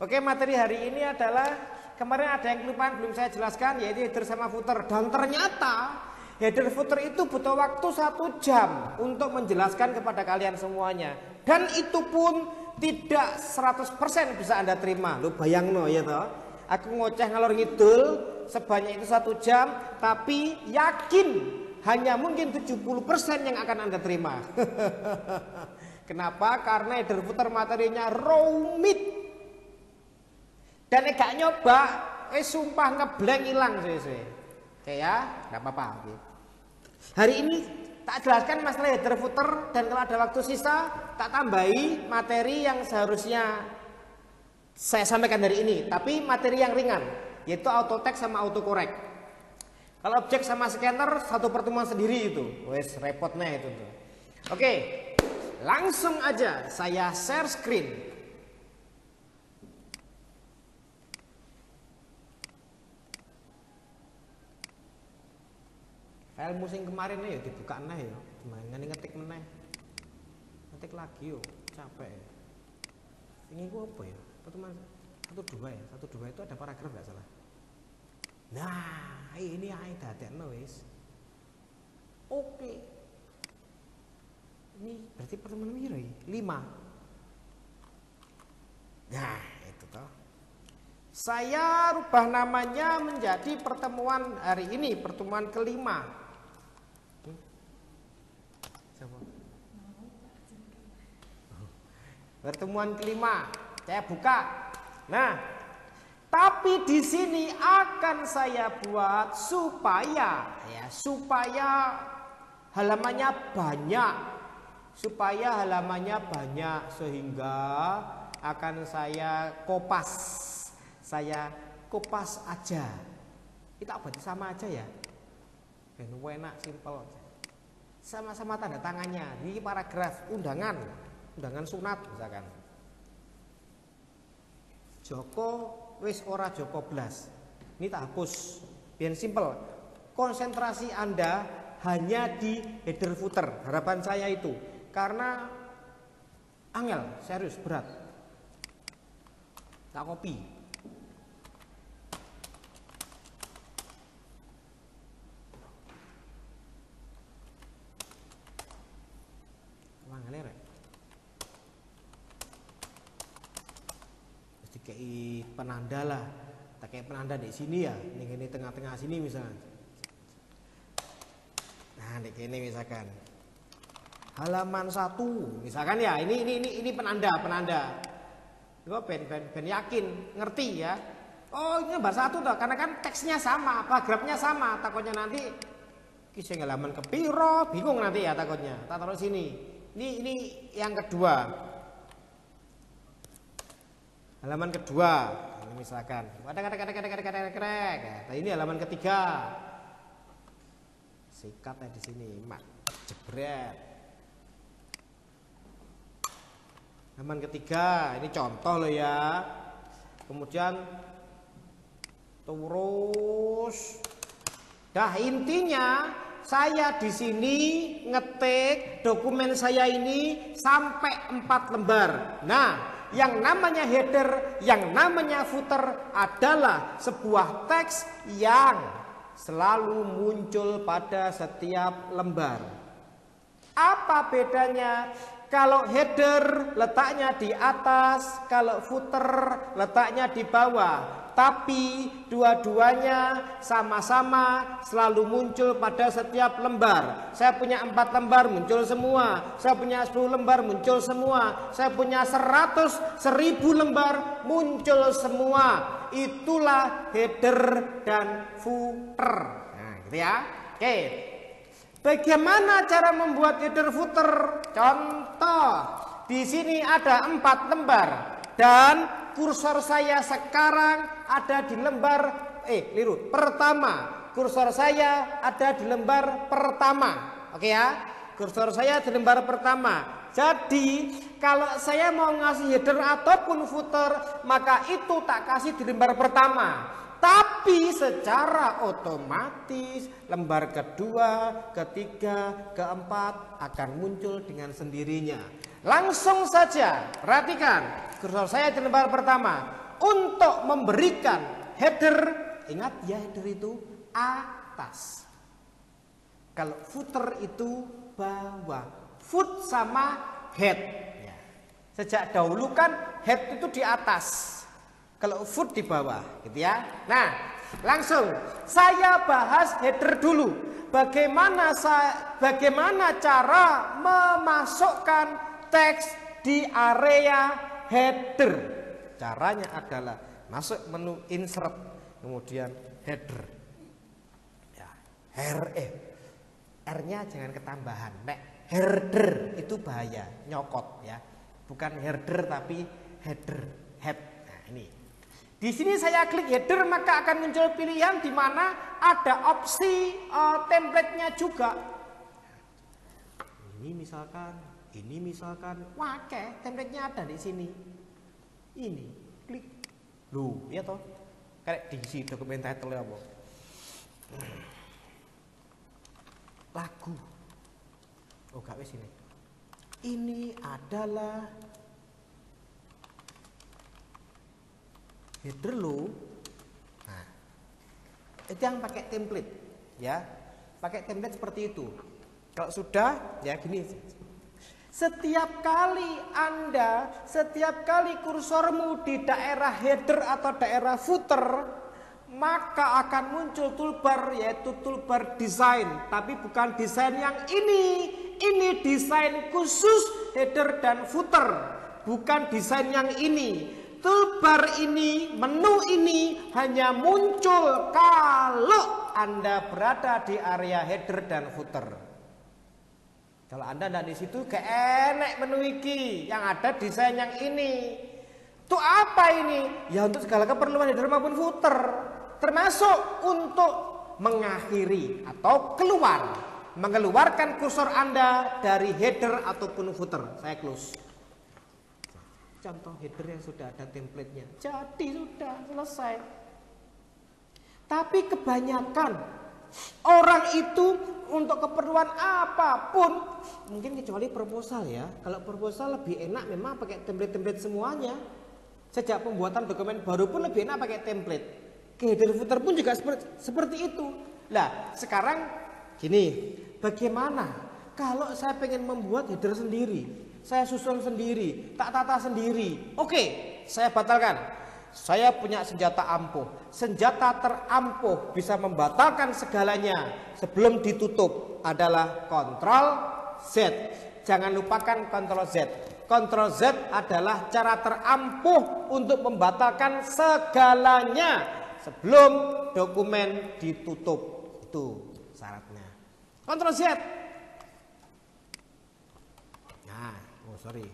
Oke, materi hari ini adalah kemarin ada yang kelupaan belum saya jelaskan, yaitu header sama footer. Dan ternyata header footer itu butuh waktu 1 jam untuk menjelaskan kepada kalian semuanya. Dan itu pun tidak 100% bisa Anda terima. Lu bayangno ya toh. Aku ngoceh ngalor ngidul sebanyak itu 1 jam, tapi yakin hanya mungkin 70% yang akan Anda terima. Kenapa? Karena header footer materinya rumit. Dan gak nyoba, sumpah ngeblank hilang sih. Oke ya, nggak apa-apa. Hari ini tak jelaskan masalah header footer, dan kalau ada waktu sisa tak tambahi materi yang seharusnya saya sampaikan dari ini, tapi materi yang ringan, yaitu auto text sama auto correct. Kalau objek sama scanner satu pertemuan sendiri itu, wes repotnya itu tuh. Oke, langsung aja saya share screen. File musim kemarin ya dibuka nih ya, gimana ngetik meneh, ngetik lagi yo, capek. Ini gua apa ya? Pertemuan 1-2 ya, 1-2 itu ada paragraf nggak salah. Nah, ini ae dadekno wis. Oke. Ini berarti pertemuan piro ya? 5. Nah, itu toh. Saya rubah namanya menjadi pertemuan hari ini, pertemuan ke-5. Pertemuan ke-5 saya buka. Nah, tapi di sini akan saya buat supaya halamannya banyak, sehingga akan saya kopas aja. Kita berarti sama aja ya. Ben enak, simpel. Sama-sama tanda tangannya. Ini paragraf undangan sunat misalkan. Joko wis ora Joko blas. Ini tak hapus. Biar simpel. Konsentrasi Anda hanya di header footer. Harapan saya itu. Karena angel, serius, berat. Tak copy. Wangannya rek. Kayak penanda lah, tak kayak penanda di sini ya, ini tengah-tengah sini misalnya. Nah, di sini misalkan halaman 1, misalkan ya, ini penanda. Gue ben yakin, ngerti ya. Oh, ini nomor 1 toh, karena kan teksnya sama, paragrafnya sama. Takutnya nanti kisah halaman kepiro, bingung nanti ya takutnya. Tak taruh sini. Ini yang kedua. Halaman kedua, ini misalkan, nah, ini halaman ketiga, sikatnya di sini, mak, jebret. Halaman ketiga, ini contoh loh ya. Kemudian terus, dah intinya saya di sini ngetik dokumen saya ini sampai 4 lembar. Nah, yang namanya header, yang namanya footer adalah sebuah teks yang selalu muncul pada setiap lembar. Apa bedanya? Kalau header letaknya di atas, kalau footer letaknya di bawah. Tapi dua-duanya sama-sama selalu muncul pada setiap lembar. Saya punya 4 lembar muncul semua. Saya punya 10 lembar muncul semua. Saya punya 100, 1000 lembar muncul semua. Itulah header dan footer. Nah, gitu ya. Oke. Bagaimana cara membuat header footer? Contoh. Di sini ada 4 lembar dan kursor saya sekarang ada di lembar pertama. Kursor saya ada di lembar pertama. Oke ya. Kursor saya di lembar pertama. Jadi kalau saya mau ngasih header ataupun footer, maka itu tak kasih di lembar pertama. Tapi secara otomatis lembar kedua, ketiga, keempat akan muncul dengan sendirinya. Langsung saja perhatikan, kursor saya di lembar pertama. untuk memberikan header, ingat ya header itu atas. Kalau footer itu bawah. Foot sama head. Ya. Sejak dahulu kan head itu di atas. Kalau foot di bawah, gitu ya. Nah, langsung saya bahas header dulu. Bagaimana cara memasukkan teks di area header. Caranya adalah masuk menu insert, kemudian header. Ya, R-nya jangan ketambahan. Nek header itu bahaya, nyokot ya. Bukan herder tapi header, head. Nah, ini. Di sini saya klik header maka akan muncul pilihan di mana ada opsi template-nya juga. Ini misalkan, wah template-nya ada di sini. Ini, klik. Loh, ya toh. Kayak diisi dokumen title apa? Lagu. Oh, gak wis ini. Ini adalah header lo. Nah, itu yang pakai template ya. Pakai template seperti itu. Kalau sudah ya gini. Setiap kali kursormu di daerah header atau daerah footer, maka akan muncul toolbar, yaitu toolbar desain. Tapi bukan desain yang ini. Ini desain khusus header dan footer, bukan desain yang ini. Toolbar ini, menu ini hanya muncul kalau Anda berada di area header dan footer. Kalau Anda tidak di situ, gak enak menu iki. Yang ada desain yang ini. Itu apa ini? Ya untuk segala keperluan header maupun footer. Termasuk untuk mengakhiri atau mengeluarkan kursor Anda dari header ataupun footer. Saya close. Contoh header yang sudah ada template-nya. Jadi sudah selesai. Tapi kebanyakan orang itu untuk keperluan apapun, mungkin kecuali proposal ya. Kalau proposal lebih enak memang pakai template-template semuanya. Sejak pembuatan dokumen baru pun lebih enak pakai template. Ke header footer pun juga seperti itu. Nah, sekarang gini, bagaimana kalau saya pengen membuat header sendiri? Saya susun sendiri, tak tata sendiri. Oke, saya batalkan. Saya punya senjata ampuh. Senjata terampuh bisa membatalkan segalanya sebelum ditutup adalah Ctrl Z. Jangan lupakan Ctrl Z. Ctrl Z adalah cara terampuh untuk membatalkan segalanya sebelum dokumen ditutup. Itu syaratnya. Ctrl Z. Nah, sorry.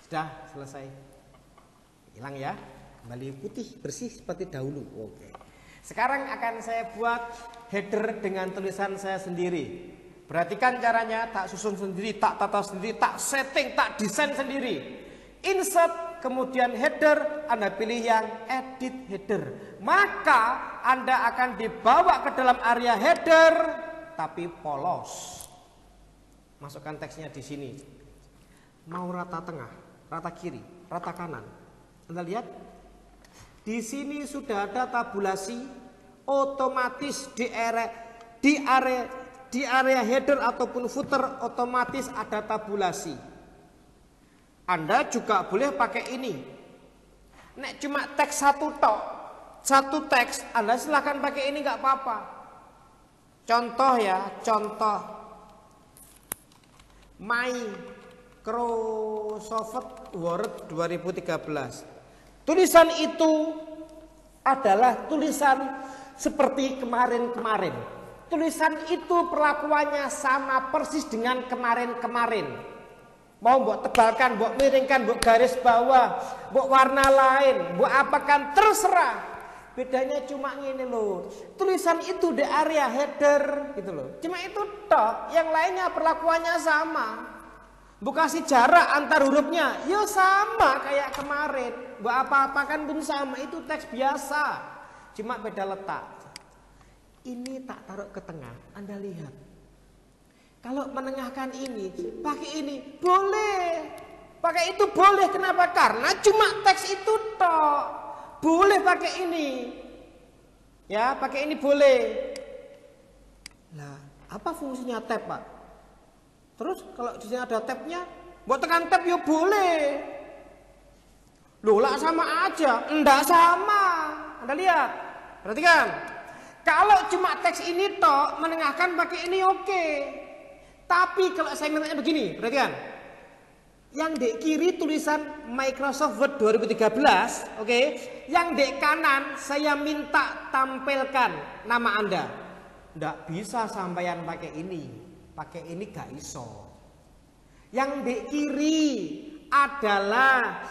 Sudah selesai. Hilang ya. Kembali putih bersih seperti dahulu. Oke. Sekarang akan saya buat header dengan tulisan saya sendiri. Perhatikan caranya, tak susun sendiri, tak tata sendiri, tak setting, tak desain sendiri. Insert, kemudian header, Anda pilih yang edit header. Maka Anda akan dibawa ke dalam area header tapi polos. Masukkan teksnya di sini. Mau rata tengah, rata kiri, rata kanan. Anda lihat? Di sini sudah ada tabulasi otomatis di area header ataupun footer otomatis ada tabulasi. Anda juga boleh pakai ini. Nek cuma teks satu teks, Anda silahkan pakai ini nggak apa-apa. Contoh ya, contoh Microsoft Word 2013. Tulisan itu adalah tulisan seperti kemarin-kemarin. Tulisan itu perlakuannya sama persis dengan kemarin-kemarin. Mau buat tebalkan, buat miringkan, buat garis bawah, buat warna lain, buat apakan terserah. Bedanya cuma gini loh. Tulisan itu di area header gitu loh. Cuma itu tok, yang lainnya perlakuannya sama. Bukan kasih jarak antar hurufnya, ya sama kayak kemarin. Buat apa-apakan pun sama, itu teks biasa. Cuma beda letak. Ini tak taruh ke tengah, Anda lihat. Kalau menengahkan ini, pakai ini, boleh. Pakai itu boleh, kenapa? Karena cuma teks itu tok. Boleh pakai ini. Ya, pakai ini boleh. Nah, apa fungsinya tab, Pak? Terus kalau di sini ada tabnya, buat tekan tab ya boleh. Loh, lah sama aja. Enggak sama. Anda lihat. Perhatikan. Kalau cuma teks ini tok, menengahkan pakai ini oke. Tapi kalau saya mintanya begini, perhatikan. Yang di kiri tulisan Microsoft Word 2013, oke. Yang di kanan saya minta tampilkan nama Anda. Nggak bisa sampeyan pakai ini gak iso. Yang di kiri adalah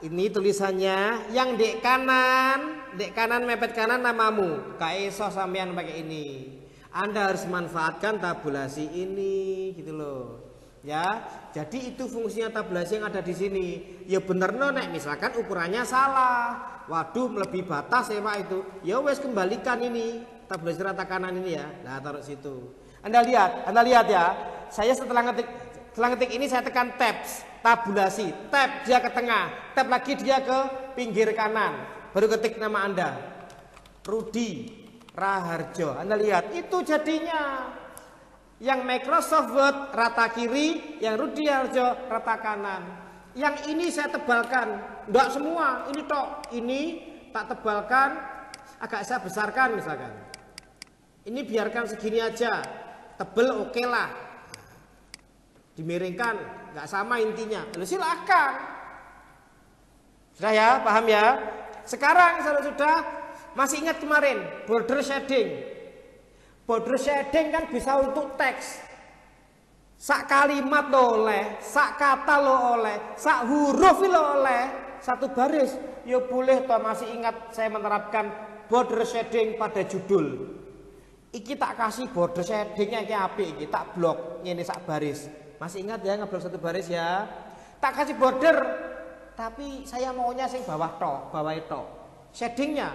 ini tulisannya, yang di kanan mepet kanan namamu. Gak iso sampeyan pakai ini. Anda harus manfaatkan tabulasi ini, gitu loh. Ya, jadi itu fungsinya tabulasi yang ada di sini. Ya bener no, nek misalkan ukurannya salah. Waduh, lebih batas ya Pak itu. Ya wes kembalikan ini tabulasi rata kanan ini ya. Nah, taruh situ. Anda lihat ya. Saya setelah ngetik ini saya tekan tabs, tabulasi, tab dia ke tengah, tab lagi dia ke pinggir kanan. Baru ketik nama Anda. Rudi Raharjo. Anda lihat, itu jadinya. Yang Microsoft Word rata kiri, yang Rudi Raharjo rata kanan. Yang ini saya tebalkan, enggak semua, ini tok. Ini tak tebalkan, agak saya besarkan misalkan. Ini biarkan segini aja, tebel oke lah. Dimiringkan, enggak sama intinya. Lalu silakan. Sudah ya, paham ya? Sekarang sudah masih ingat kemarin border shading. Border shading kan bisa untuk teks. Sak kalimat lo oleh, sak kata lo oleh, sak huruf lo oleh, satu baris. Ya boleh toh, masih ingat saya menerapkan border shading pada judul. Iki tak kasih border shadingnya kayak apik iki, tak blok ini sak baris. Masih ingat ya ngeblok satu baris ya? Tak kasih border, tapi saya maunya sing bawah itu. Shadingnya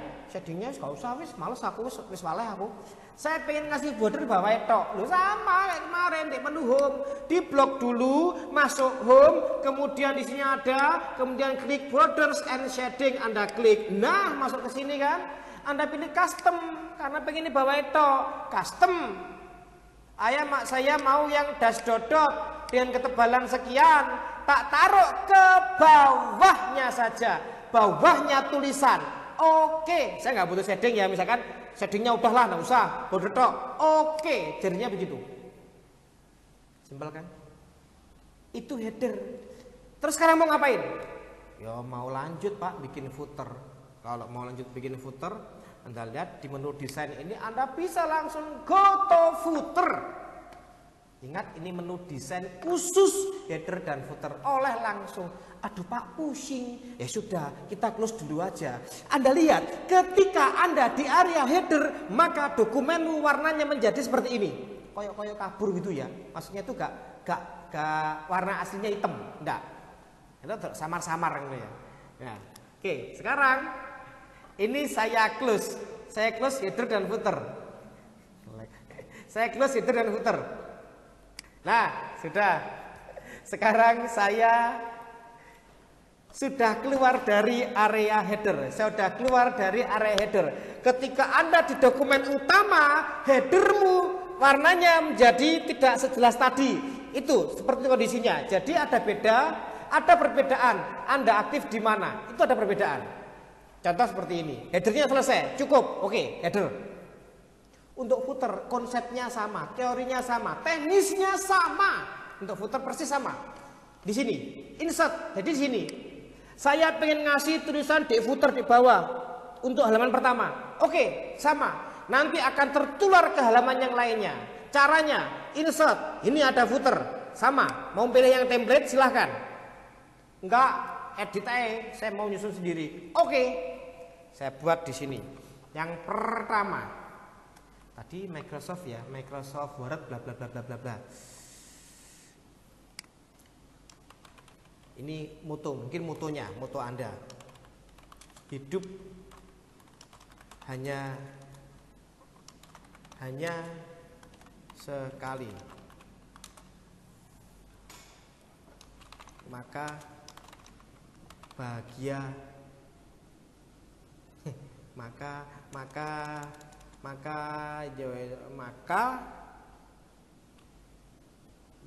gak usah, wis males aku, wis waleh aku. Saya pengen ngasih border bawah itu. Loh sama kayak kemarin di menu home, di blok dulu, masuk home, kemudian di sini ada, kemudian klik borders and shading, Anda klik. Nah, masuk ke sini kan? Anda pilih custom karena pengen di bawah itu. Custom. Saya mau yang dash dot dengan ketebalan sekian, tak taruh ke bawahnya saja. Bawahnya tulisan. Oke, saya nggak butuh shading ya, misalkan shadingnya udahlah, nggak usah, border tok. Oke, jadinya begitu. Simpel kan? Itu header. Terus sekarang mau ngapain? Ya mau lanjut Pak, bikin footer. Kalau mau lanjut bikin footer, Anda lihat di menu desain ini Anda bisa langsung go to footer. Ingat ini menu desain khusus header dan footer. Oleh langsung. Aduh Pak pusing. Ya sudah, kita close dulu aja. Anda lihat, ketika Anda di area header, maka dokumenmu warnanya menjadi seperti ini. Koyok-koyok kabur gitu ya. Maksudnya itu gak warna aslinya hitam, enggak. Itu samar-samar gitu ya. Nah, oke, sekarang ini saya close header dan footer. Saya close header dan footer. Nah, sudah. Sekarang saya sudah keluar dari area header. Saya sudah keluar dari area header. Ketika Anda di dokumen utama, headermu warnanya menjadi tidak sejelas tadi. Itu seperti kondisinya. Jadi ada perbedaan. Anda aktif di mana? Itu ada perbedaan. Contoh seperti ini. Headernya selesai, cukup. Oke, header. Untuk footer konsepnya sama, teorinya sama, teknisnya sama. Untuk footer persis sama. Di sini, insert. Jadi di sini. Saya pengen ngasih tulisan di footer di bawah untuk halaman pertama. Oke, sama. Nanti akan tertular ke halaman yang lainnya. Caranya, insert. Ini ada footer. Sama. Mau pilih yang template silahkan. Enggak, edit aja. Saya mau nyusun sendiri. Oke. Saya buat di sini. Yang pertama. Tadi Microsoft ya, Microsoft Word bla bla bla bla bla bla. Ini moto, mungkin motonya, moto Anda. Hidup hanya sekali. Maka bahagia.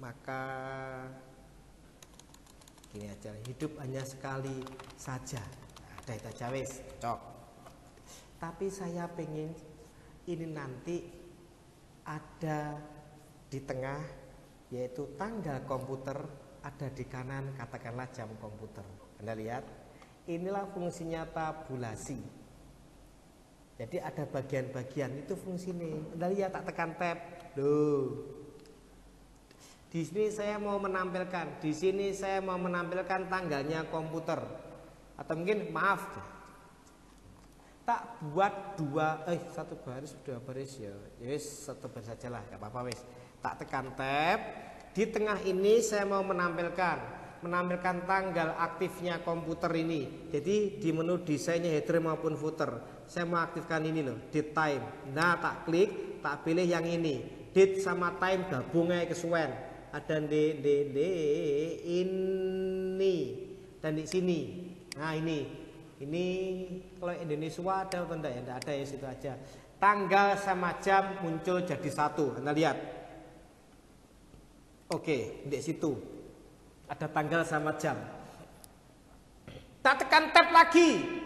maka gini aja, hidup hanya sekali saja. Ada itu aja wis, cok. Tapi saya pengen ini nanti ada di tengah, yaitu tanggal komputer, ada di kanan katakanlah jam komputer. Anda lihat, inilah fungsinya tabulasi. Jadi ada bagian-bagian itu fungsinya. Anda lihat, tak tekan tab. Loh. Di sini saya mau menampilkan, di sini saya mau menampilkan tanggalnya komputer. Atau mungkin maaf, tak buat satu baris, dua baris ya. Yes, satu baris sajalah, enggak apa-apa wis. Tak tekan tab. Di tengah ini saya mau menampilkan tanggal aktifnya komputer ini. Jadi di menu desainnya header maupun footer. Saya mau aktifkan ini loh, date time. Nah, tak klik, tak pilih yang ini. Date sama time gabungnya kesuwen. Ada di ini dan di sini. Nah, ini kalau Indonesia ada atau enggak ya? Enggak ada ya, situ aja. Tanggal sama jam muncul jadi satu. Anda lihat. Oke, di situ ada tanggal sama jam. Tak tekan tab lagi.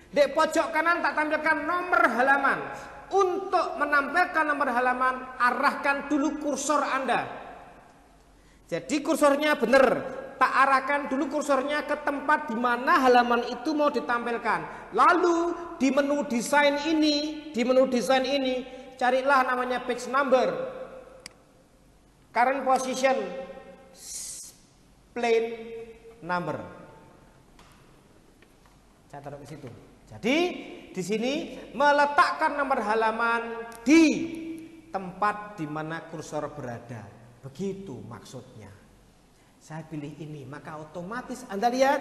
Di pojok kanan tak tampilkan nomor halaman. Untuk menampilkan nomor halaman, arahkan dulu kursor Anda. Jadi kursornya benar. Tak arahkan dulu kursornya ke tempat di mana halaman itu mau ditampilkan. Lalu di menu desain ini, carilah namanya page number, current position, plain number. Saya taruh ke situ. Jadi di sini meletakkan nomor halaman di tempat di mana kursor berada. Begitu maksudnya. Saya pilih ini, maka otomatis Anda lihat,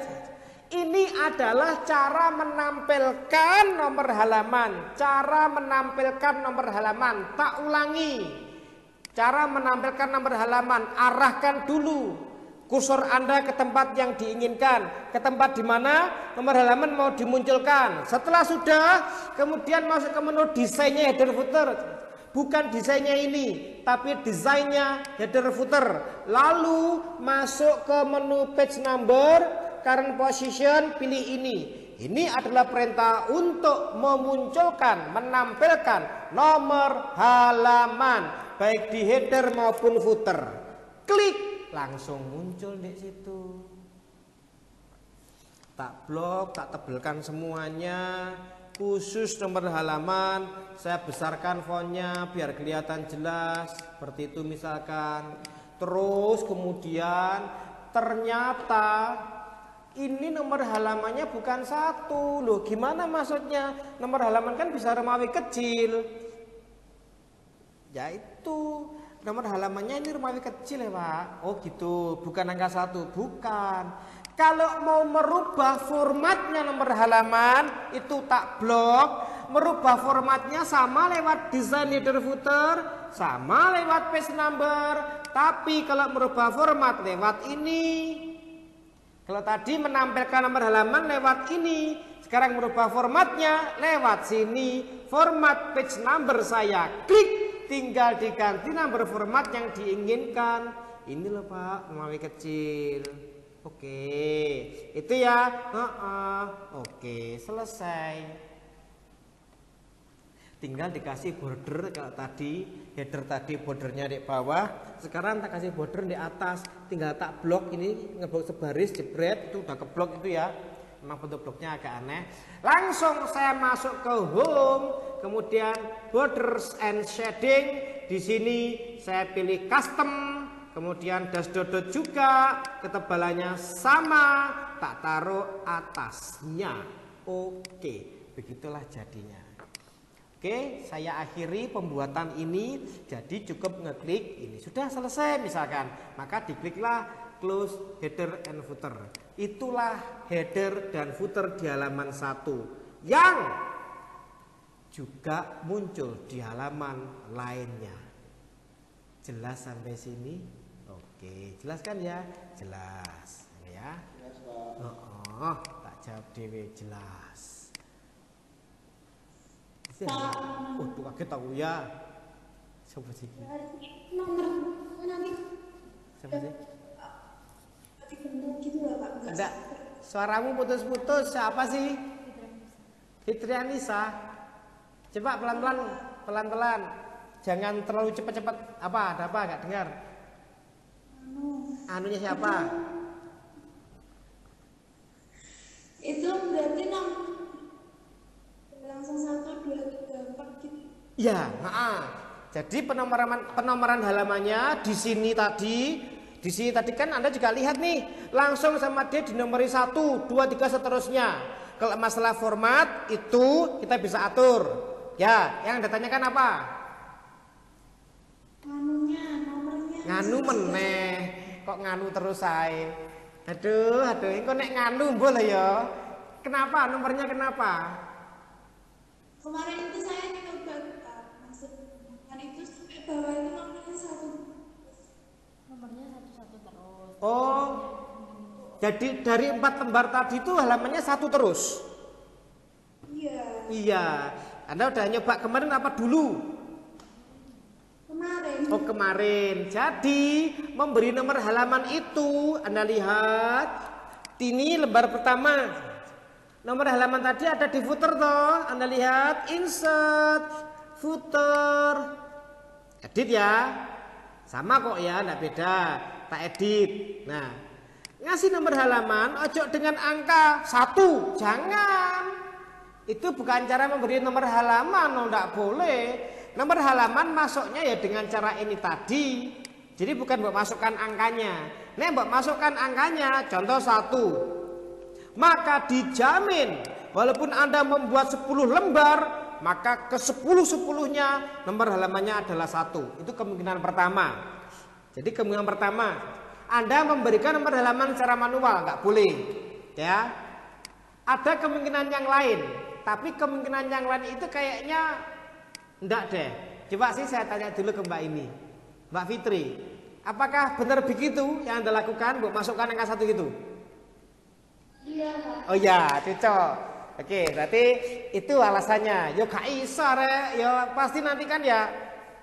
ini adalah cara menampilkan nomor halaman. Cara menampilkan nomor halaman. Tak ulangi. Cara menampilkan nomor halaman, arahkan dulu kursor Anda ke tempat yang diinginkan, ke tempat di mana nomor halaman mau dimunculkan. Setelah sudah, kemudian masuk ke menu desainnya header footer. Bukan desainnya ini, tapi desainnya header footer. Lalu masuk ke menu page number, current position, pilih ini. Ini adalah perintah untuk memunculkan, menampilkan nomor halaman, baik di header maupun footer. Klik. Langsung muncul di situ. Tak blok, tak tebelkan semuanya. Khusus nomor halaman, saya besarkan fontnya biar kelihatan jelas. Seperti itu misalkan. Terus kemudian ternyata ini nomor halamannya bukan satu. Loh, gimana maksudnya? Nomor halaman kan bisa Romawi kecil. Yaitu nomor halamannya ini Romawi kecil ya Pak. Oh gitu, bukan angka 1, bukan. Kalau mau merubah formatnya nomor halaman itu tak blok. Merubah formatnya sama lewat desain header footer, sama lewat page number. Tapi kalau merubah format lewat ini. Kalau tadi menampilkan nomor halaman lewat ini, sekarang merubah formatnya lewat sini. Format page number saya klik. Tinggal diganti nomor format yang diinginkan. Ini loh Pak, Romawi kecil. Oke, itu ya. Oke, selesai. Tinggal dikasih border. Kalau tadi header tadi bordernya di bawah, sekarang tak kasih border di atas. Tinggal tak blok ini, ngeblok sebaris, jebret, itu udah keblok itu ya. Memang bentuk bloknya agak aneh. Langsung saya masuk ke home, kemudian borders and shading. Di sini saya pilih custom, kemudian dash dot juga, ketebalannya sama, tak taruh atasnya. Oke, begitulah jadinya. Oke, saya akhiri pembuatan ini. Jadi cukup ngeklik ini sudah selesai misalkan, maka dikliklah close header and footer. Itulah header dan footer di halaman 1 yang juga muncul di halaman lainnya. Jelas sampai sini? Oke, jelas kan ya? Jelas ya. Jelas, Pak. jawab dewe jelas. Tuh kaget aku ya. Siapa sih? Nomor nanti. Siapa sih? Gitu lah Pak. Ada. Suaramu putus-putus. Siapa sih? Fitri Anissa. Coba pelan-pelan, pelan-pelan. Jangan terlalu cepat-cepat. Apa? Ada apa? Gak dengar. Anunya siapa? Itu berarti langsung 1, 2, 3, 4 gitu. Ya, jadi penomoran halamannya di sini tadi. Di sini tadi kan Anda juga lihat nih, langsung sama dia dinomori 1, 2, 3 seterusnya. Kalau masalah format itu kita bisa atur. Ya, yang ditanyakan apa? Nomornya. Nganu meneh. Kok nganu terus saya? Aduh, ini kok nek nganu boleh ya. Kenapa? Nomornya kenapa? Kemarin itu saya nyoba masuk kan itu sampai bawah itu nomornya 1. Nomornya 1 terus. Oh. Jadi dari 4 lembar tadi itu halamannya 1 terus. Iya. Iya. Anda udah nyoba kemarin apa dulu? Kemarin. Oh kemarin. Jadi memberi nomor halaman itu Anda lihat ini lembar pertama. Nomor halaman tadi ada di footer toh. Anda lihat insert footer. Edit ya. Sama kok ya, enggak beda. Tak edit. Nah, ngasih nomor halaman ojo dengan angka 1. Jangan. Itu bukan cara memberi nomor halaman, enggak boleh. Nomor halaman masuknya ya dengan cara ini tadi. Jadi bukan buat masukkan angkanya. Nek buat masukkan angkanya, contoh 1. Maka dijamin walaupun Anda membuat 10 lembar, maka ke 10-10-nya nomor halamannya adalah 1. Itu kemungkinan pertama. Jadi kemungkinan pertama, Anda memberikan nomor halaman secara manual, nggak boleh. Ya. Ada kemungkinan yang lain, tapi kemungkinan yang lain itu kayaknya enggak deh. Coba sih saya tanya dulu ke Mbak ini. Mbak Fitri, apakah benar begitu yang Anda lakukan, Bu, masukkan angka 1 gitu? Iya, Pak. Oh ya, cocok. Oke, berarti itu alasannya. Yo gak iso rek, yo pasti nanti kan ya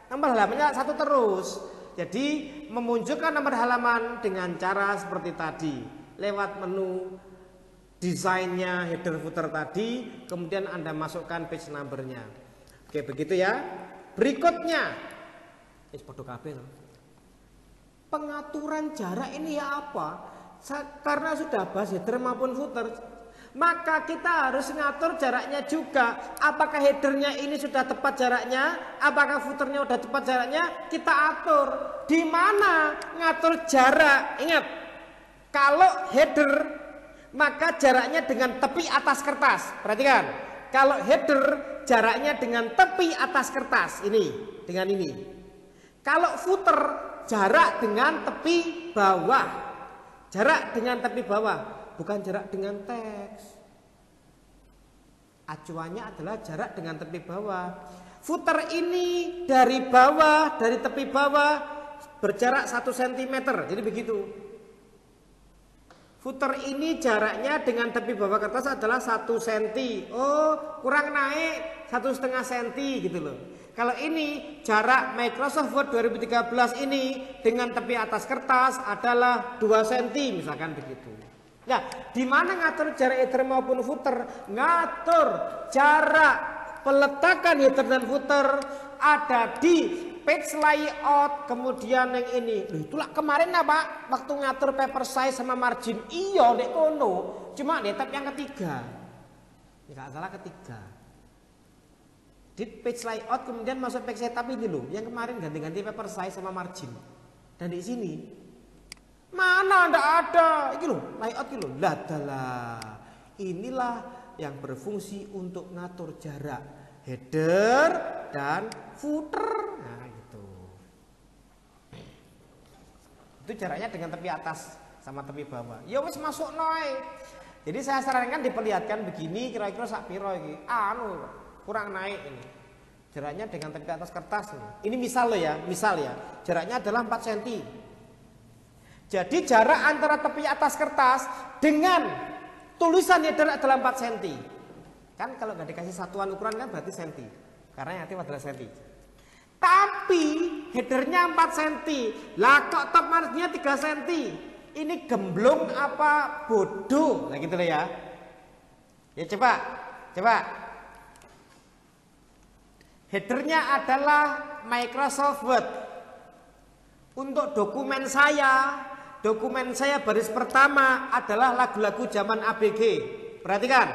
nomor halamannya 1 terus. Jadi memunculkan nomor halaman dengan cara seperti tadi, lewat menu desainnya header footer tadi, kemudian Anda masukkan page numbernya. Oke, begitu ya. Berikutnya, pengaturan jarak ini ya apa? Karena sudah bahas header maupun footer, maka kita harus ngatur jaraknya juga. Apakah headernya ini sudah tepat jaraknya? Apakah footernya sudah tepat jaraknya? Kita atur. Di mana ngatur jarak? Ingat, kalau header maka jaraknya dengan tepi atas kertas. Perhatikan, kalau header jaraknya dengan tepi atas kertas ini, dengan ini. Kalau footer jarak dengan tepi bawah. Jarak dengan tepi bawah, bukan jarak dengan teks. Acuannya adalah jarak dengan tepi bawah. Footer ini dari bawah, dari tepi bawah berjarak 1 cm. Jadi begitu. Footer ini jaraknya dengan tepi bawah kertas adalah 1 cm. Oh, kurang naik 1,5 cm gitu loh. Kalau ini jarak Microsoft Word 2013 ini dengan tepi atas kertas adalah 2 cm misalkan begitu. Nah, di mana ngatur jarak header maupun footer? Ngatur jarak peletakan header dan footer ada di page layout, kemudian yang ini. Itulah kemarin apa? Waktu ngatur paper size sama margin. Iya, dek kono. Cuma di tab yang ketiga. Enggak salah ketiga. Di page layout kemudian masuk page setup ini loh. Yang kemarin ganti-ganti paper size sama margin. Dan di sini mana ndak ada. Iki loh, layout iki loh. Lah. Inilah yang berfungsi untuk ngatur jarak header dan footer. Nah, gitu. Itu jaraknya dengan tepi atas sama tepi bawah. Ya wis masuk noy. Jadi saya sarankan diperlihatkan begini kira-kira sak piro iki. Kurang naik ini. Jaraknya dengan tepi atas kertas ini. Ini misal loh ya, misal ya. Jaraknya adalah 4 cm. Jadi jarak antara tepi atas kertas dengan tulisan header adalah 4 cm. Kan kalau nggak dikasih satuan ukuran kan berarti senti. Karena yang aktif adalah senti. Tapi headernya 4 cm. Lah kok top marginnya 3 cm? Ini gemblong apa bodoh? Nah gitu loh ya. Ya coba. Headernya adalah Microsoft Word. Untuk dokumen saya baris pertama adalah lagu-lagu zaman ABG. Perhatikan,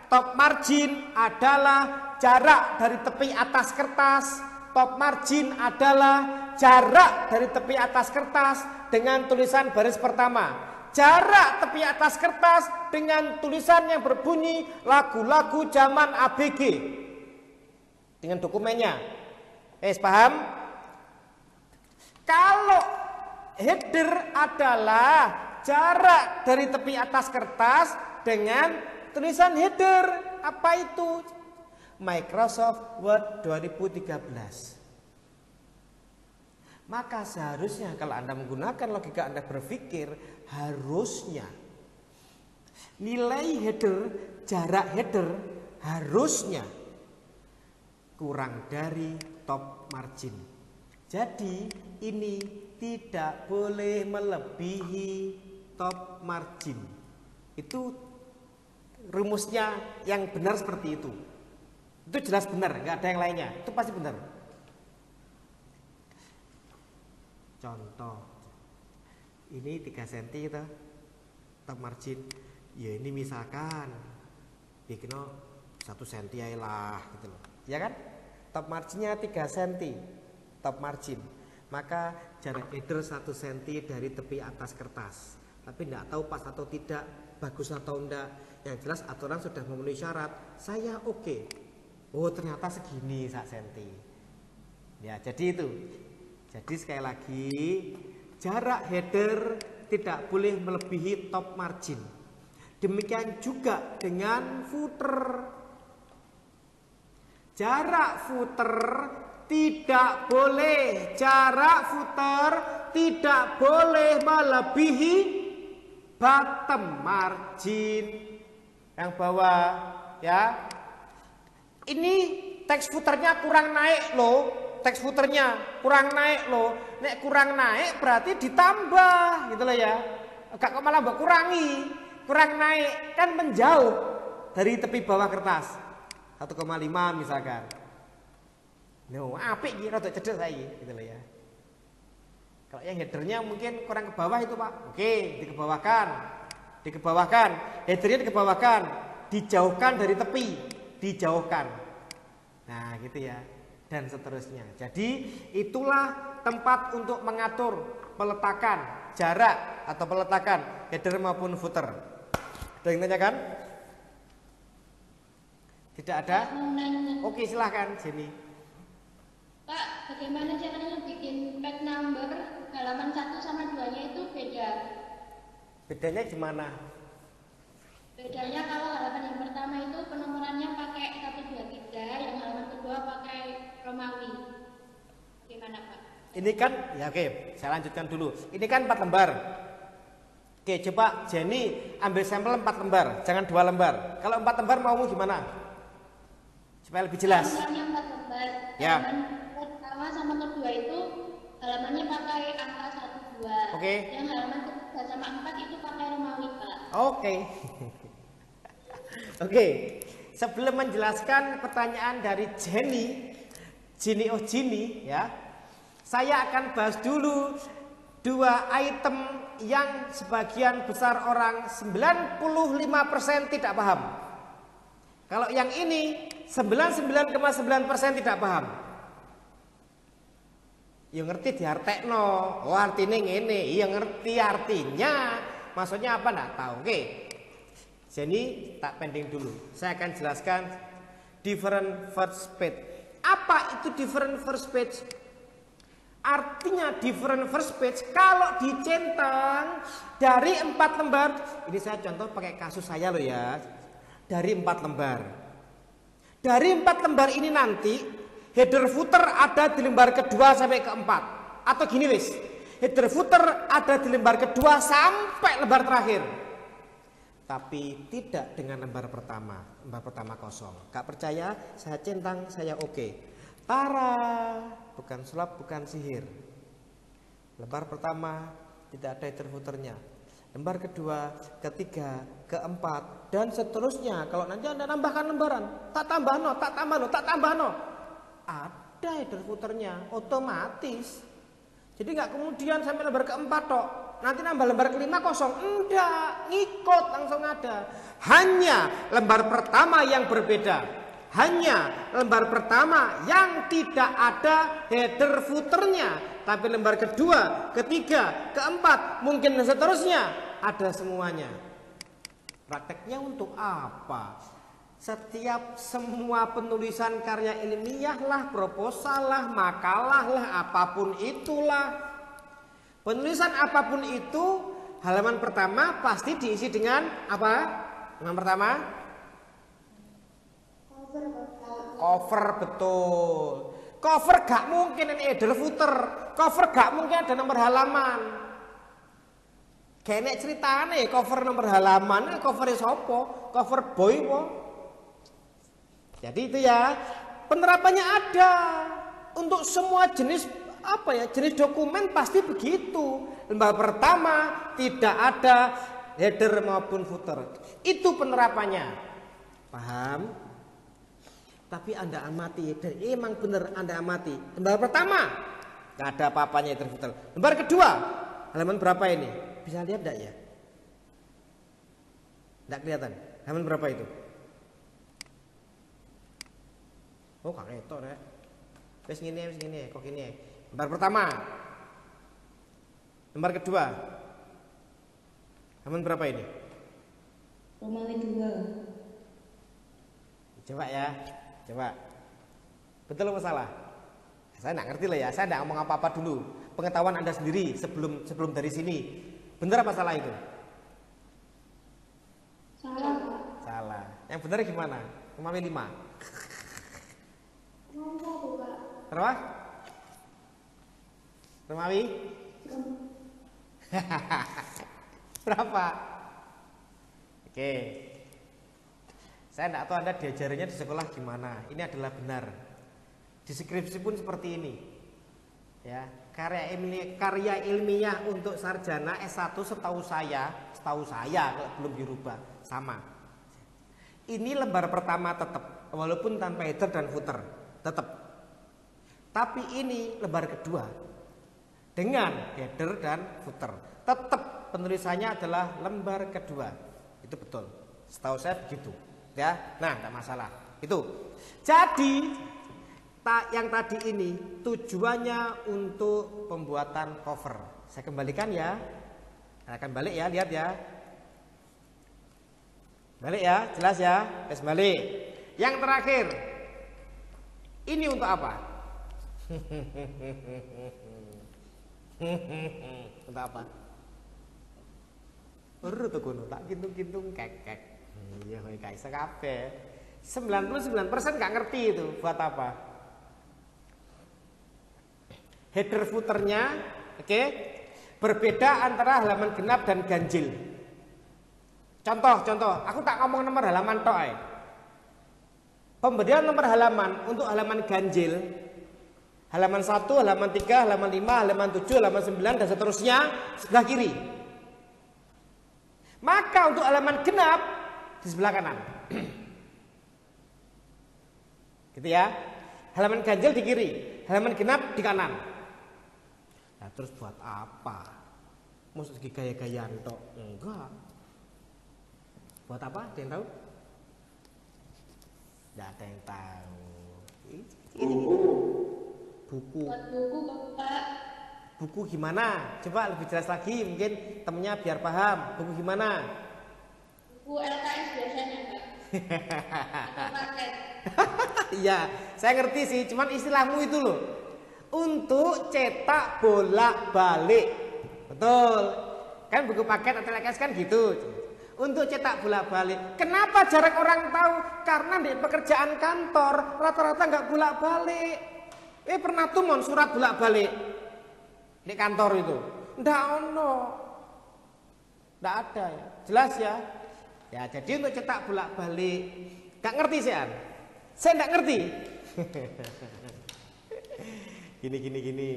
top margin adalah jarak dari tepi atas kertas. Top margin adalah jarak dari tepi atas kertas dengan tulisan baris pertama. Jarak tepi atas kertas dengan tulisan yang berbunyi lagu-lagu zaman ABG. Dengan dokumennya. Paham? Kalau header adalah jarak dari tepi atas kertas dengan tulisan header. Apa itu? Microsoft Word 2013. Maka seharusnya kalau Anda menggunakan logika Anda berpikir, harusnya nilai header, jarak header harusnya kurang dari top margin. Jadi ini tidak boleh melebihi top margin. Itu rumusnya yang benar seperti itu. Itu jelas benar, nggak ada yang lainnya. Itu pasti benar. Contoh, ini 3 cm itu top margin. Ya ini misalkan bikinnya 1 cm aja lah gitu loh. Ya kan? Top marginnya 3 cm. Top margin. Maka jarak header 1 cm dari tepi atas kertas. Tapi tidak tahu pas atau tidak, bagus atau enggak. Yang jelas aturan sudah memenuhi syarat. Saya oke. Oh ternyata segini 1 cm. Ya jadi itu. Jadi sekali lagi, jarak header tidak boleh melebihi top margin. Demikian juga dengan footer. Jarak footer tidak boleh melebihi bottom margin. Yang bawah ya. Ini teks footernya kurang naik loh. Teks footernya kurang naik loh. Nek kurang naik berarti ditambah gitu loh ya. Enggak kok malah mbok kurangi. Kurang naik kan menjauh dari tepi bawah kertas. 1,5 misalkan. No, apik iki rada cedhek saiki gitu loh ya. Kalau yang headernya mungkin kurang ke bawah itu, Pak. Oke, dikebawahkan. Headernya dikebawahkan, dijauhkan dari tepi, dijauhkan. Nah, gitu ya. Dan seterusnya. Jadi itulah tempat untuk mengatur peletakan jarak atau peletakan header maupun footer. Ada yang tanyakan? Tidak ada? Oke, silahkan Jenny. Pak, bagaimana caranya bikin page number halaman 1 sama 2-nya itu beda? Bedanya gimana? Bedanya kalau halaman yang pertama itu penomorannya pakai 1, 2, 3, yang halaman kedua pakai Romawi. Gimana Pak? Ini kan, ya oke, saya lanjutkan dulu. Ini kan 4 lembar. Oke, coba Jenny ambil sampel 4 lembar, jangan 2 lembar. Kalau 4 lembar maumu gimana? Supaya lebih jelas. Halamannya 4 lembar. Ya. Halaman pertama sama kedua itu halamannya pakai angka 1, 2. Oke. Yang halaman ketiga sama 4 itu pakai Romawi Pak. Oke. Oke. Sebelum menjelaskan pertanyaan dari Jenny ya, saya akan bahas dulu 2 item yang sebagian besar orang 95% tidak paham. Kalau yang ini 99,9% tidak paham. Ya ngerti diartekno, oh artine ngene, iya ngerti artinya. Maksudnya apa enggak tahu. Oke. Jadi tak pending dulu. Saya akan jelaskan different first page. Apa itu different first page? Artinya different first page kalau dicentang dari 4 lembar. Ini saya contoh pakai kasus saya loh ya. Dari 4 lembar. Dari 4 lembar ini nanti header footer ada di lembar kedua sampai keempat. Atau gini wis, header footer ada di lembar kedua sampai lembar terakhir. Tapi tidak dengan lembar pertama. Lembar pertama kosong. Gak percaya? Saya centang, saya oke. Tara, bukan sulap, bukan sihir. Lembar pertama tidak ada header footernya. Lembar kedua, ketiga, keempat, dan seterusnya. Kalau nanti Anda tambahkan lembaran, tak tambah no, tak tambah no, tak tambah no, ada header footernya otomatis. Jadi nggak kemudian sampai lembar keempat tok, nanti nambah lembar kelima kosong. Enggak, ngikut langsung ada. Hanya lembar pertama yang berbeda. Hanya lembar pertama yang tidak ada header footernya. Tapi lembar kedua, ketiga, keempat, mungkin dan seterusnya ada semuanya. Prakteknya untuk apa? Setiap semua penulisan karya ilmiah lah, proposal lah, makalah lah, apapun itulah. Penulisan apapun itu, halaman pertama pasti diisi dengan apa? Halaman pertama? Cover, betul. Cover gak mungkin ini header footer. Cover gak mungkin ada nomor halaman. Kayaknya ceritane cover nomor halaman, covernya sopo? Cover boy po. Jadi itu ya, penerapannya ada untuk semua jenis apa ya, jenis dokumen pasti begitu. Lembar pertama tidak ada header maupun footer. Itu penerapannya. Paham? Tapi Anda amati, dan emang benar Anda amati. Lembar pertama nggak ada apa-apanya header footer. Lembar kedua, halaman berapa ini? Bisa lihat enggak ya? Enggak kelihatan. Halaman berapa itu? Oh, kak itu rek. Wes ngene, kok gini. Lembar pertama. Lembar kedua. Halaman berapa ini? Romawi 2. Coba ya. Coba. Betul apa salah? Saya enggak ngerti lah ya. Saya enggak ngomong apa-apa dulu. Pengetahuan Anda sendiri sebelum dari sini. Benar apa salah itu? Salah, Pak. Salah. Yang benar gimana? Romawi 5. Berapa? Romawi? Berapa? Oke. Saya tidak tahu Anda diajarinya di sekolah gimana. Ini adalah benar. Di skripsi pun seperti ini. Ya, karya ilmiah untuk sarjana S1 setahu saya kalau belum dirubah sama. Ini lembar pertama tetap, walaupun tanpa header dan footer, tetap. Tapi ini lembar kedua dengan header dan footer, tetap penulisannya adalah lembar kedua. Itu betul. Setahu saya begitu. Ya, nah, tidak masalah. Itu. Jadi yang tadi ini tujuannya untuk pembuatan cover. Saya kembalikan ya. Akan balik ya, lihat ya. Balik ya, jelas ya. Tes balik. Yang terakhir. Ini untuk apa? Untuk apa? Baru tuh kuno, tak kintung-kintung kek. Iya, kayak sekape. 99% nggak ngerti itu buat apa. Header footernya, oke, berbeda antara halaman genap dan ganjil. Contoh, aku tak ngomong nomor halaman tok. Pemberian nomor halaman untuk halaman ganjil, halaman 1, halaman 3, halaman 5, halaman 7, halaman 9 dan seterusnya sebelah kiri. Maka untuk halaman genap di sebelah kanan. Gitu ya. Halaman ganjil di kiri, halaman genap di kanan. Nah, terus buat apa? Maksud gaya-gayaan tok? Enggak. Buat apa? Ada yang tahu? Tidak ada yang tahu. Ini buku. Buat buku, Pak. Buku gimana? Coba lebih jelas lagi, mungkin temennya biar paham. Buku gimana? Buku LKS biasanya, Pak. Atau paket. Iya, saya ngerti sih, cuman istilahmu itu loh. Untuk cetak bolak-balik. Betul. Kan buku paket atau LKS kan gitu. Untuk cetak bolak-balik. Kenapa jarang orang tahu? Karena di pekerjaan kantor rata-rata nggak bolak-balik. Pernah tuh mon surat bolak-balik di kantor itu? Nggak ono. Nggak ada ya. Jelas ya. Ya, jadi untuk cetak bolak-balik, gak ngerti sih An? Saya gak ngerti. Gini.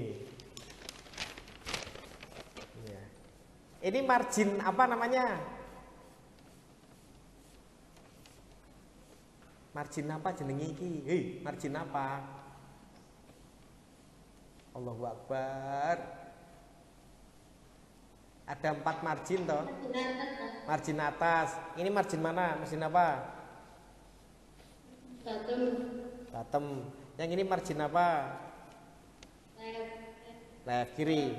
Ya. Ini margin apa namanya? Margin apa jenenge iki? Hei, margin apa? Allahu Akbar. Ada 4 margin toh. Margin atas. Ini margin mana? Margin apa? Bottom. Yang ini margin apa? Left kiri.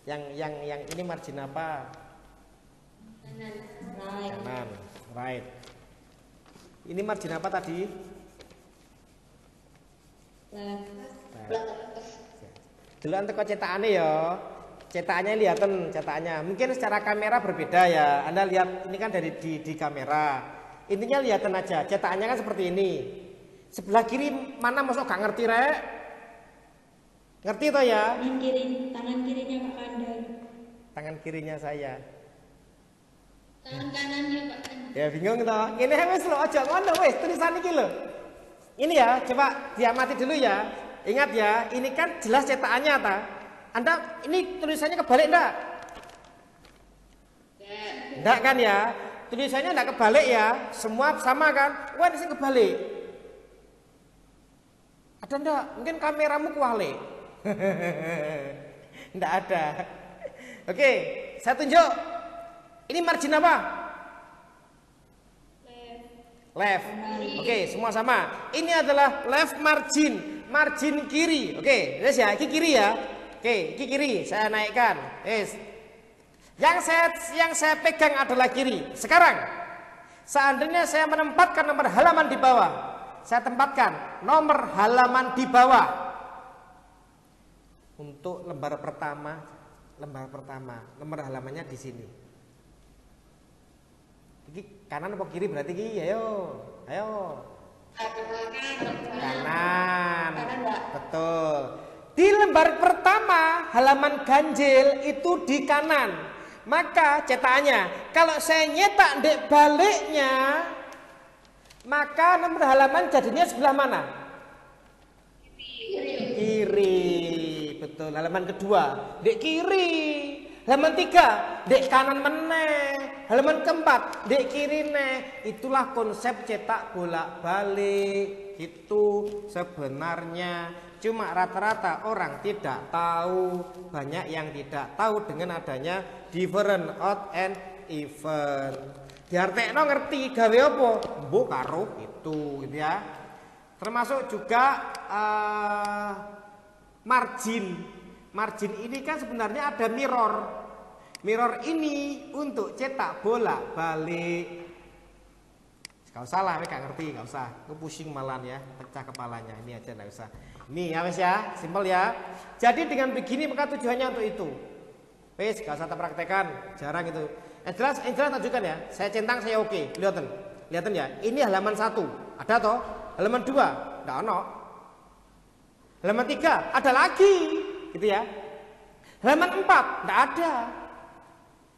Yang ini margin apa? Kanan. Right. Ini margin apa tadi? Dulu untuk cetakannya ya. Cetakannya lihatin cetakannya. Mungkin secara kamera berbeda ya. Anda lihat ini kan dari di kamera. Intinya lihatin aja. Cetakannya kan seperti ini. Sebelah kiri mana masuk gak ngerti rek? Ngerti toh ya? Tangan kirinya Pak Kandar. Tangan kirinya saya. Tangan kanannya Pak Kandar. Ya bingung toh. Ini wis lho aja ngono wis tulisan iki lho. Ini ya, coba diamati dulu ya. Ingat ya, ini kan jelas cetakannya ta. Anda ini tulisannya kebalik enggak? Enggak kan ya? Tulisannya enggak kebalik ya. Semua sama kan? Wah, ini kebalik. Ada enggak? Mungkin kameramu kuali. Enggak ada. Oke, saya tunjuk. Ini margin apa? Left. Oke, semua sama. Ini adalah left margin, margin kiri. Oke, yes ya, ini kiri ya. Oke, ini kiri. Saya naikkan. Yes. Yang saya pegang adalah kiri. Sekarang, seandainya saya menempatkan nomor halaman di bawah, saya tempatkan nomor halaman di bawah untuk lembar pertama, nomor halamannya di sini. Ini kanan apa kiri berarti ini? Ayo. Kanan. Betul. Di lembar pertama halaman ganjil itu di kanan. Maka cetakannya, kalau saya nyetak dek baliknya, maka nomor halaman jadinya sebelah mana? Kiri. Betul. Halaman kedua dek kiri. Halaman 3 dek kanan meneh, halaman keempat dek kiri neh. Itulah konsep cetak bolak-balik. Itu sebenarnya cuma rata-rata orang tidak tahu, banyak yang tidak tahu dengan adanya different odd and even. Diartekno ngerti gawe apa? Mbok karo itu gitu ya. Termasuk juga margin. Margin ini kan sebenarnya ada mirror. Mirror ini untuk cetak bola balik. Gak usah lah, gak ngerti, gak usah. Gue pusing malah ya, pecah kepalanya. Ini aja gak usah. Ini ya wes ya, simpel ya. Jadi dengan begini maka tujuannya untuk itu. Wes, gak usah praktekan, jarang itu. Jelas tunjukkan ya. Saya centang, saya oke. Lihatin ya. Ini halaman 1, ada toh? Halaman 2, enggak ono. Halaman 3, ada lagi. Gitu ya. Halaman 4 enggak ada.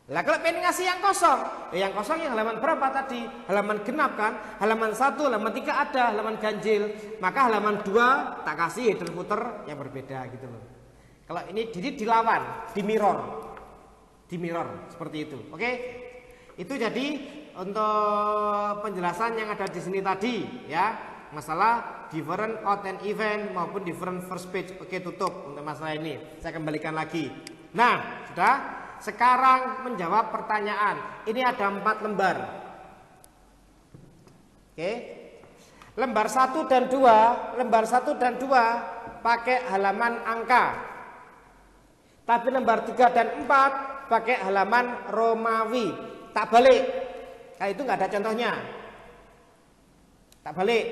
Lah kalau pengen ngasih yang kosong, yang kosong yang halaman berapa tadi? Halaman genap kan? Halaman 1, halaman 3 ada, halaman ganjil. Maka halaman 2 tak kasih header footer yang berbeda gitu loh. Kalau ini dilawan, di mirror seperti itu. Oke? Itu jadi untuk penjelasan yang ada di sini tadi ya. Masalah different odd and even maupun different first page. Oke, tutup untuk masalah ini. Saya kembalikan lagi. Nah, sudah. Sekarang menjawab pertanyaan. Ini ada 4 lembar. Oke. Lembar 1 dan 2 pakai halaman angka. Tapi lembar 3 dan 4 pakai halaman Romawi. Tak balik. Nah, itu nggak ada contohnya. Tak balik.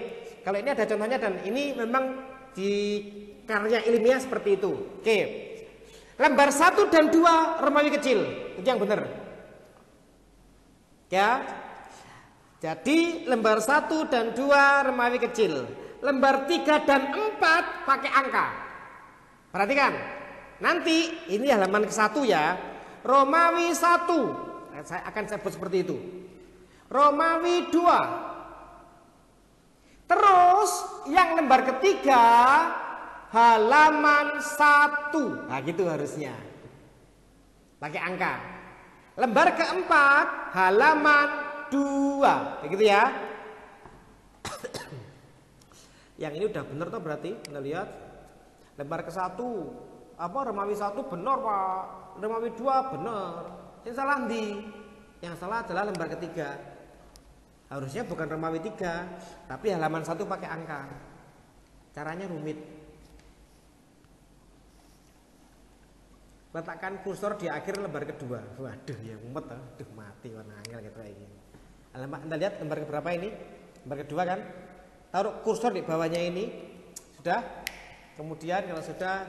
Kalau ini ada contohnya dan ini memang di karya ilmiah seperti itu. Oke. Lembar 1 dan 2 Romawi kecil. Itu yang benar. Ya. Jadi lembar 1 dan 2 Romawi kecil. Lembar 3 dan 4 pakai angka. Perhatikan. Nanti ini halaman ke-1 ya. Romawi 1. Saya akan sebut seperti itu. Romawi 2. Terus yang lembar ketiga halaman 1. Nah gitu harusnya. Pakai angka. Lembar keempat halaman 2. Begitu ya. Yang ini udah bener tuh berarti. Anda lihat. Lembar ke-1 apa Romawi 1 benar Pak. Romawi 2 benar. Yang salah di. Yang salah adalah lembar ketiga. Harusnya bukan Romawi 3, tapi halaman 1 pakai angka. Caranya rumit. Letakkan kursor di akhir lembar kedua. Waduh ya mumet, aduh mati warna angel gitu kayak gini. Anda lihat lembar keberapa ini? Lembar kedua kan? Taruh kursor di bawahnya ini. Sudah? Kemudian kalau sudah,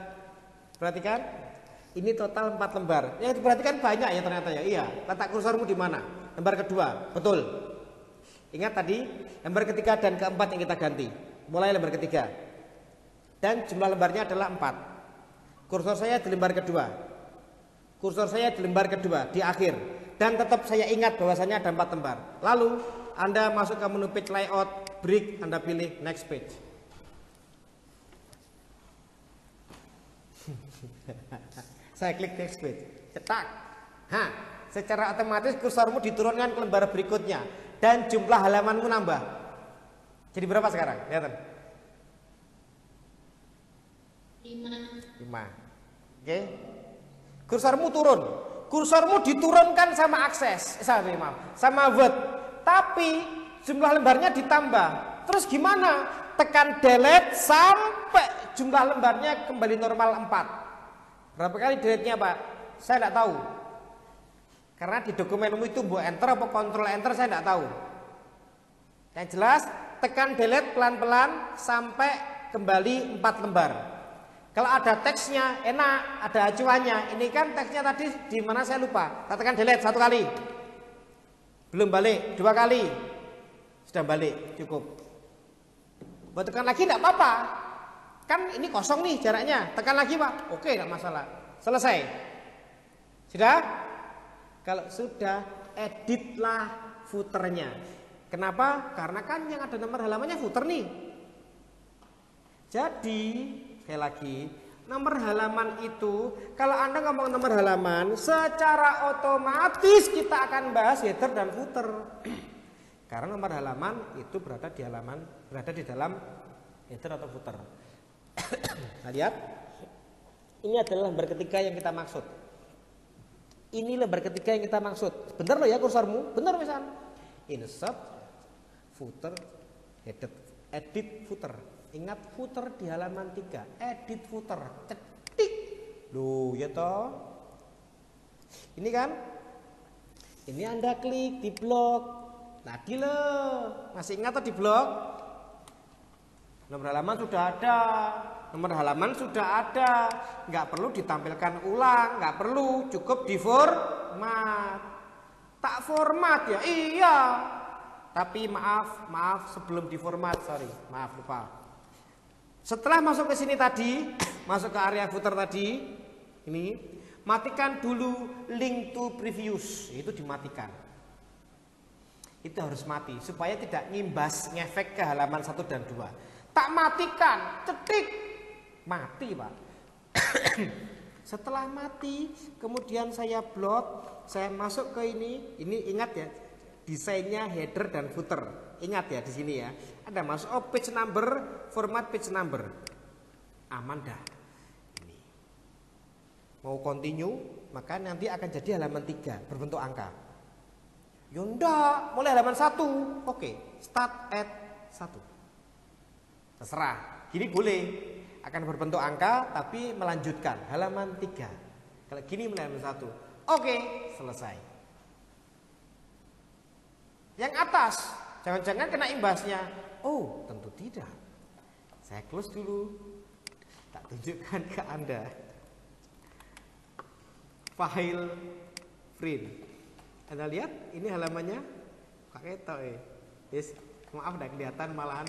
perhatikan ini total 4 lembar. Yang diperhatikan banyak ya ternyata ya. Iya, letak kursormu di mana? Lembar kedua, betul. Ingat tadi lembar ketiga dan keempat yang kita ganti. Mulai lembar ketiga. Dan jumlah lembarnya adalah 4. Kursor saya di lembar kedua. Kursor saya di lembar kedua di akhir. Dan tetap saya ingat bahwasanya ada 4 lembar. Lalu Anda masuk ke menu page layout, break, Anda pilih next page. Saya klik next page. Cetak. Hah, secara otomatis kursormu diturunkan ke lembar berikutnya. Dan jumlah halamanmu nambah. Jadi berapa sekarang? Lihat. 5. Oke. Kursormu turun. Kursormu diturunkan sama akses. Sama Word. Tapi jumlah lembarnya ditambah. Terus gimana? Tekan delete sampai jumlah lembarnya kembali normal 4. Berapa kali delete-nya Pak? Saya tidak tahu. Karena di dokumenmu itu buat enter apa kontrol enter saya tidak tahu. Yang jelas tekan delete pelan-pelan sampai kembali 4 lembar. Kalau ada teksnya enak, ada acuannya. Ini kan teksnya tadi di mana saya lupa. Kita tekan delete 1 kali. Belum balik, 2 kali. Sudah balik, cukup. Buat tekan lagi tidak apa-apa. Kan ini kosong nih jaraknya. Tekan lagi Pak. Oke, tidak masalah. Selesai. Sudah? Kalau sudah, editlah footernya. Kenapa? Karena kan yang ada nomor halamannya footer nih. Jadi, sekali lagi, nomor halaman itu, kalau Anda ngomong nomor halaman, secara otomatis kita akan bahas header dan footer. Karena nomor halaman itu berada di dalam header atau footer. Nah, lihat. Ini adalah lembar ketiga yang kita maksud. Ini lembar ketiga yang kita maksud. Benar loh ya kursormu? Benar misal. Insert, footer, edit footer. Ingat footer di halaman 3. Edit footer. Cetik. Loh ya toh. Ini kan. Ini Anda klik di blok. Tadi loh. Masih ingat tuh di blok? Nomor halaman sudah ada. Nomor halaman sudah ada, nggak perlu ditampilkan ulang, nggak perlu, cukup di format. Tak format ya, iya. Tapi maaf sebelum di format, sorry, maaf lupa. Setelah masuk ke sini tadi, masuk ke area footer tadi, ini matikan dulu link to previous, itu dimatikan. Itu harus mati supaya tidak ngimbas ngefek ke halaman 1 dan 2. Tak matikan, cetik. Mati Pak. Setelah mati, kemudian saya blok, saya masuk ke ini ingat ya, desainnya header dan footer. Ingat ya di sini ya. Ada masuk page number, format page number. Aman dah. Ini. Mau continue, maka nanti akan jadi halaman 3 berbentuk angka. Yunda, mulai halaman 1. Oke, start at 1. Terserah. Gini boleh. Akan berbentuk angka tapi melanjutkan halaman 3. Kalau gini mulai halaman 1. Oke, selesai. Yang atas, jangan-jangan kena imbasnya. Oh, tentu tidak. Saya close dulu. Tak tunjukkan ke Anda. File print. Anda lihat ini halamannya pakai ketok Yes, maaf tidak kelihatan malahan.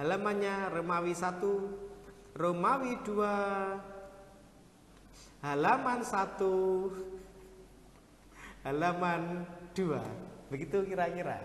Halamannya Romawi 1, Romawi 2, halaman 1, halaman 2. Begitu kira-kira.